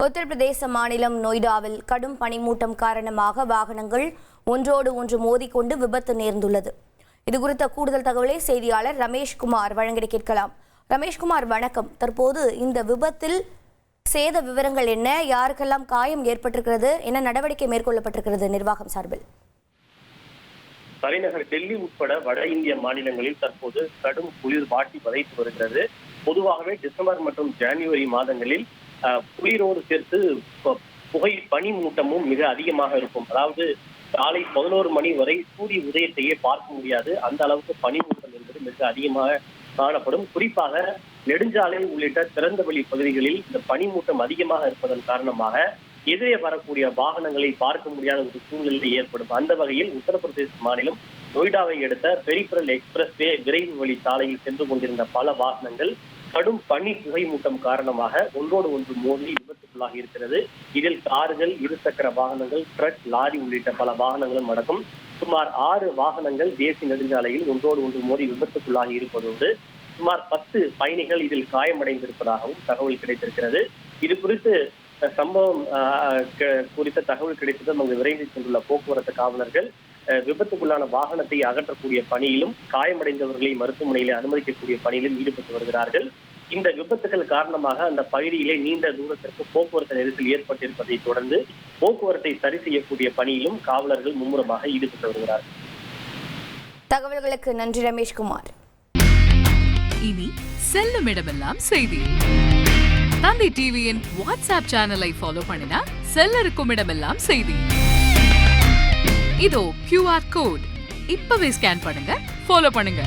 உத்தரப்பிரதேச மாநிலம் நொய்டாவில் கடும் பனிமூட்டம் காரணமாக வாகனங்கள் ஒன்றோடு ஒன்று மோதிக்கொண்டு விபத்து நேர்ந்துள்ளது. இதுகுறித்த கூடுதல் தகவலை செய்தியாளர் ரமேஷ்குமார் வழங்கிட கேட்கலாம். ரமேஷ்குமார், வணக்கம். தற்போது இந்த விபத்தில் சேத விவரங்கள் என்ன? யாருக்கெல்லாம் காயம் ஏற்பட்டிருக்கிறது? என்ன நடவடிக்கை மேற்கொள்ளப்பட்டிருக்கிறது நிர்வாகம் சார்பில்? தலைநகர் டெல்லி உட்பட வட இந்திய மாநிலங்களில் தற்போது கடும் குளிர் வாட்டி வதைத்து வருகிறது. பொதுவாகவே டிசம்பர் மற்றும் ஜனவரி மாதங்களில் குளிரோடு சேர்த்து பனி மூட்டமும் மிக அதிகமாக இருக்கும். அதாவது காலை 11 மணி வரை சூரிய உதயத்தையே பார்க்க முடியாது. அந்த அளவுக்கு பனிமூட்டம் என்பது மிக அதிகமாக காணப்படும். குறிப்பாக நெடுஞ்சாலை உள்ளிட்ட திறந்தவெளி பகுதிகளில் இந்த பனிமூட்டம் அதிகமாக இருப்பதன் காரணமாக எதிரே வரக்கூடிய வாகனங்களை பார்க்க முடியாத ஒரு சூழ்நிலை ஏற்படும். அந்த வகையில் உத்தரப்பிரதேச மாநிலம் நொய்டாவை அடுத்த பெரிபரல் எக்ஸ்பிரஸ் வே விரைவு வழி சாலையில் சென்று கொண்டிருந்த பல வாகனங்கள் கடும் பனி புகை மூட்டம் காரணமாக ஒன்றோடு ஒன்று மோதி விபத்துக்குள்ளாகி இருக்கிறது. இதில் கார்கள், இருசக்கர வாகனங்கள், ட்ரக், லாரி உள்ளிட்ட பல வாகனங்களும் அடக்கும். சுமார் 6 வாகனங்கள் தேசிய நெடுஞ்சாலையில் ஒன்றோடு ஒன்று மோதி விபத்துக்குள்ளாகி இருப்பதோடு சுமார் 10 பயணிகள் இதில் காயமடைந்திருப்பதாகவும் தகவல் கிடைத்திருக்கிறது. இது குறித்து சம்பவம் குறித்த தகவல் கிடைத்ததும் அங்கு விரைந்து சென்றுள்ள போக்குவரத்து காவலர்கள் விபத்துக்குள்ளான வாகனத்தை அகற்றக்கூடிய பணியிலும் காயமடைந்தவர்களை மருத்துவமனையில் அனுமதிக்கக்கூடிய பணியிலும் ஈடுபட்டு வருகிறார்கள். இந்த விபத்துகள் காரணமாக அந்த பகுதியிலே நீண்ட தூரத்திற்கு போக்குவரத்து நெரிசல் ஏற்பட்டிருப்பதை தொடர்ந்து போக்குவரத்தை சரி செய்யக்கூடிய பணியிலும் காவலர்கள் மும்முரமாக ஈடுபட்டு வருகிறார்கள். தகவல்களுக்கு நன்றி ரமேஷ்குமார். இனி செல்லும் இடமெல்லாம் செய்தி. தந்தை டிவியின் வாட்ஸ்அப் சேனலை ஃபாலோ பண்ணினா செல்லருக்கும் இடமெல்லாம் செய்தி. இதோ QR கோட் இப்பவே ஸ்கேன் பண்ணுங்க, ஃபாலோ பண்ணுங்க.